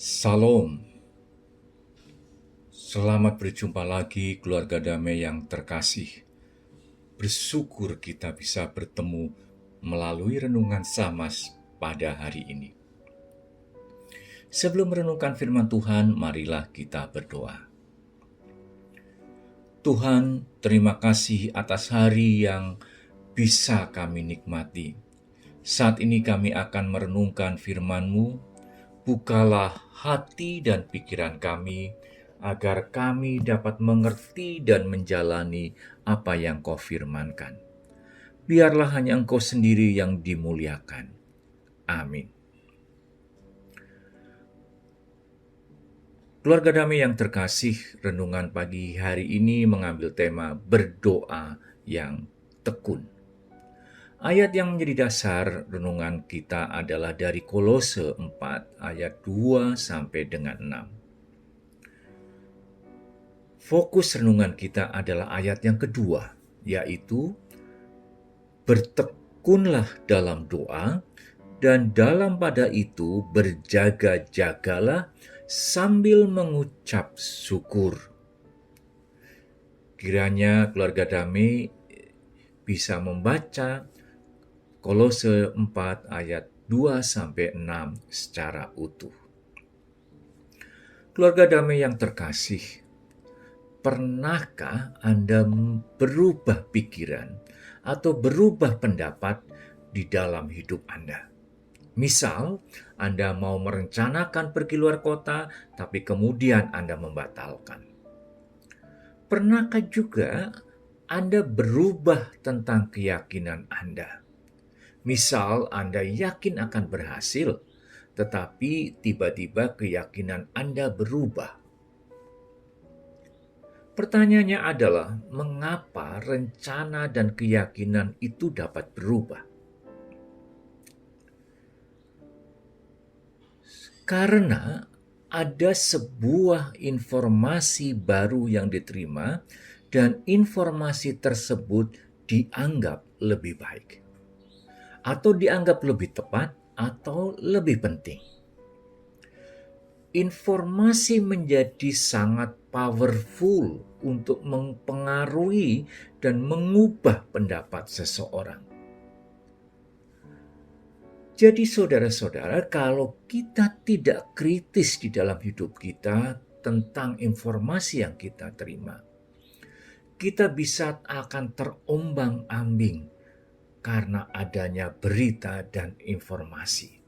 Salam, selamat berjumpa lagi keluarga damai yang terkasih. Bersyukur kita bisa bertemu melalui renungan Samas pada hari ini. Sebelum merenungkan firman Tuhan, marilah kita berdoa. Tuhan, terima kasih atas hari yang bisa kami nikmati. Saat ini kami akan merenungkan firman-Mu. Bukalah hati dan pikiran kami, agar kami dapat mengerti dan menjalani apa yang Kau firmankan. Biarlah hanya Engkau sendiri yang dimuliakan. Amin. Keluarga damai yang terkasih, renungan pagi hari ini mengambil tema berdoa yang tekun. Ayat yang menjadi dasar renungan kita adalah dari Kolose 4 ayat 2 sampai dengan 6. Fokus renungan kita adalah ayat yang kedua, yaitu bertekunlah dalam doa, dan dalam pada itu berjaga-jagalah sambil mengucap syukur. Kiranya keluarga damai bisa membaca Kolose 4 ayat 2 sampai 6 secara utuh. Keluarga damai yang terkasih, pernahkah Anda berubah pikiran atau berubah pendapat di dalam hidup Anda? Misal, Anda mau merencanakan pergi luar kota, tapi kemudian Anda membatalkan. Pernahkah juga Anda berubah tentang keyakinan Anda? Misal, Anda yakin akan berhasil, tetapi tiba-tiba keyakinan Anda berubah. Pertanyaannya adalah, mengapa rencana dan keyakinan itu dapat berubah? Karena ada sebuah informasi baru yang diterima, dan informasi tersebut dianggap lebih baik, atau dianggap lebih tepat, atau lebih penting. Informasi menjadi sangat powerful untuk mempengaruhi dan mengubah pendapat seseorang. Jadi saudara-saudara, kalau kita tidak kritis di dalam hidup kita tentang informasi yang kita terima, kita bisa akan terombang-ambing karena adanya berita dan informasi.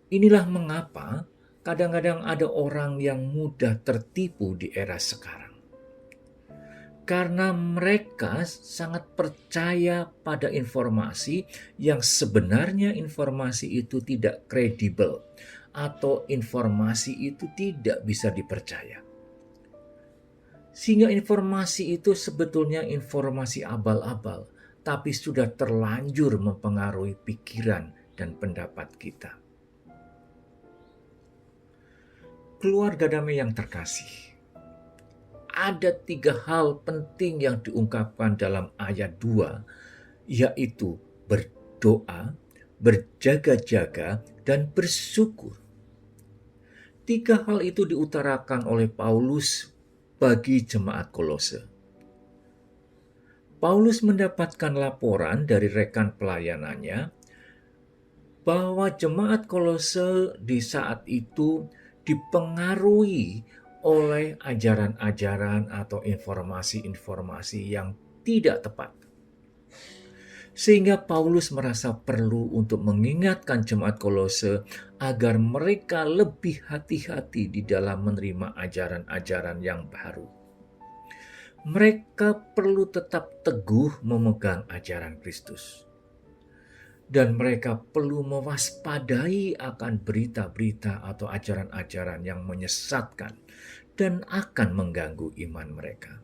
Inilah mengapa kadang-kadang ada orang yang mudah tertipu di era sekarang. Karena mereka sangat percaya pada informasi yang sebenarnya informasi itu tidak kredibel atau informasi itu tidak bisa dipercaya. Sehingga informasi itu sebetulnya informasi abal-abal, tapi sudah terlanjur mempengaruhi pikiran dan pendapat kita. Keluarga damai yang terkasih, ada 3 hal penting yang diungkapkan dalam ayat 2, yaitu berdoa, berjaga-jaga, dan bersyukur. 3 hal itu diutarakan oleh Paulus bagi jemaat Kolose. Paulus mendapatkan laporan dari rekan pelayanannya bahwa jemaat Kolose di saat itu dipengaruhi oleh ajaran-ajaran atau informasi-informasi yang tidak tepat. Sehingga Paulus merasa perlu untuk mengingatkan jemaat Kolose agar mereka lebih hati-hati di dalam menerima ajaran-ajaran yang baru. Mereka perlu tetap teguh memegang ajaran Kristus. Dan mereka perlu mewaspadai akan berita-berita atau ajaran-ajaran yang menyesatkan dan akan mengganggu iman mereka.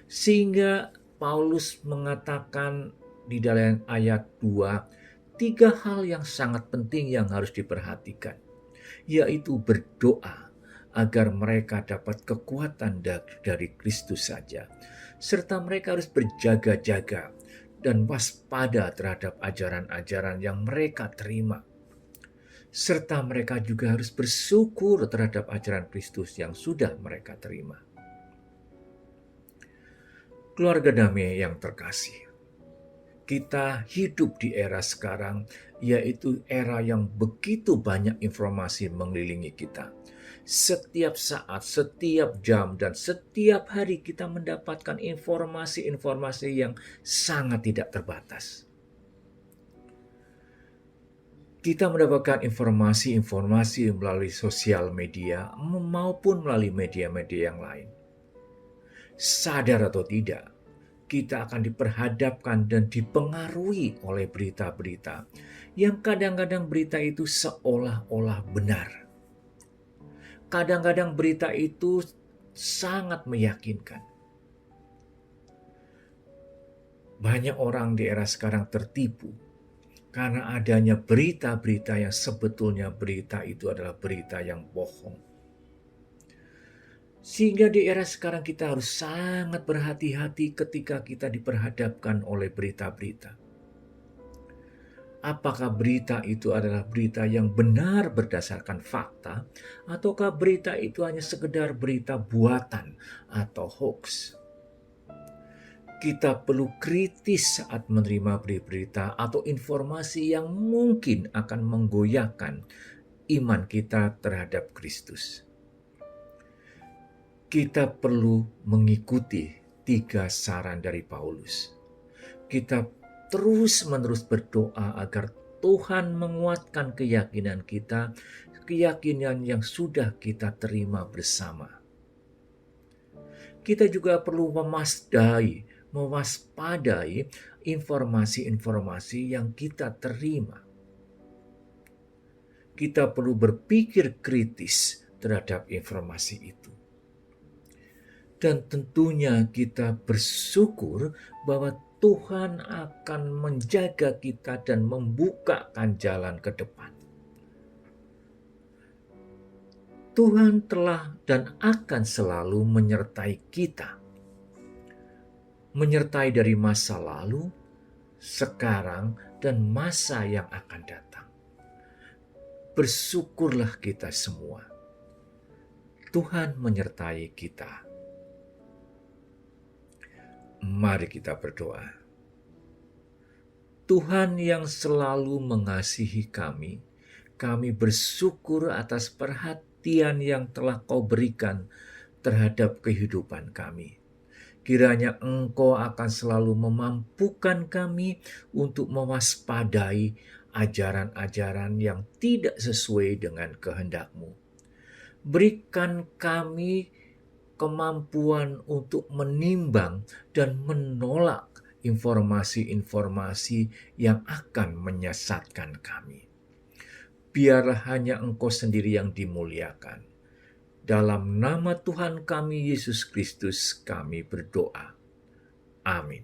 Sehingga Paulus mengatakan di dalam ayat 2, 3 hal yang sangat penting yang harus diperhatikan, yaitu berdoa agar mereka dapat kekuatan dari Kristus saja, serta mereka harus berjaga-jaga dan waspada terhadap ajaran-ajaran yang mereka terima. serta mereka juga harus bersyukur terhadap ajaran Kristus yang sudah mereka terima. Keluarga damai yang terkasih, kita hidup di era sekarang, yaitu era yang begitu banyak informasi mengelilingi kita. Setiap saat, setiap jam, dan setiap hari kita mendapatkan informasi-informasi yang sangat tidak terbatas. Kita mendapatkan informasi-informasi melalui sosial media maupun melalui media-media yang lain. Sadar atau tidak, kita akan diperhadapkan dan dipengaruhi oleh berita-berita yang kadang-kadang berita itu seolah-olah benar. Kadang-kadang berita itu sangat meyakinkan. Banyak orang di era sekarang tertipu karena adanya berita-berita yang sebetulnya berita itu adalah berita yang bohong. Sehingga di era sekarang kita harus sangat berhati-hati ketika kita diperhadapkan oleh berita-berita. Apakah berita itu adalah berita yang benar berdasarkan fakta, ataukah berita itu hanya sekedar berita buatan atau hoax? Kita perlu kritis saat menerima berita atau informasi yang mungkin akan menggoyahkan iman kita terhadap Kristus. Kita perlu mengikuti 3 saran dari Paulus. Kita terus-menerus berdoa agar Tuhan menguatkan keyakinan kita, keyakinan yang sudah kita terima bersama. Kita juga perlu mewaspadai informasi-informasi yang kita terima. Kita perlu berpikir kritis terhadap informasi itu. Dan tentunya kita bersyukur bahwa Tuhan akan menjaga kita dan membukakan jalan ke depan. Tuhan telah dan akan selalu menyertai kita. Menyertai dari masa lalu, sekarang, dan masa yang akan datang. Bersyukurlah kita semua. Tuhan menyertai kita. Mari kita berdoa. Tuhan yang selalu mengasihi kami bersyukur atas perhatian yang telah Kau berikan terhadap kehidupan kami. Kiranya Engkau akan selalu memampukan kami untuk mewaspadai ajaran-ajaran yang tidak sesuai dengan kehendak-Mu. Berikan kami kemampuan untuk menimbang dan menolak informasi-informasi yang akan menyesatkan kami. Biarlah hanya Engkau sendiri yang dimuliakan. Dalam nama Tuhan kami Yesus Kristus kami berdoa. Amin.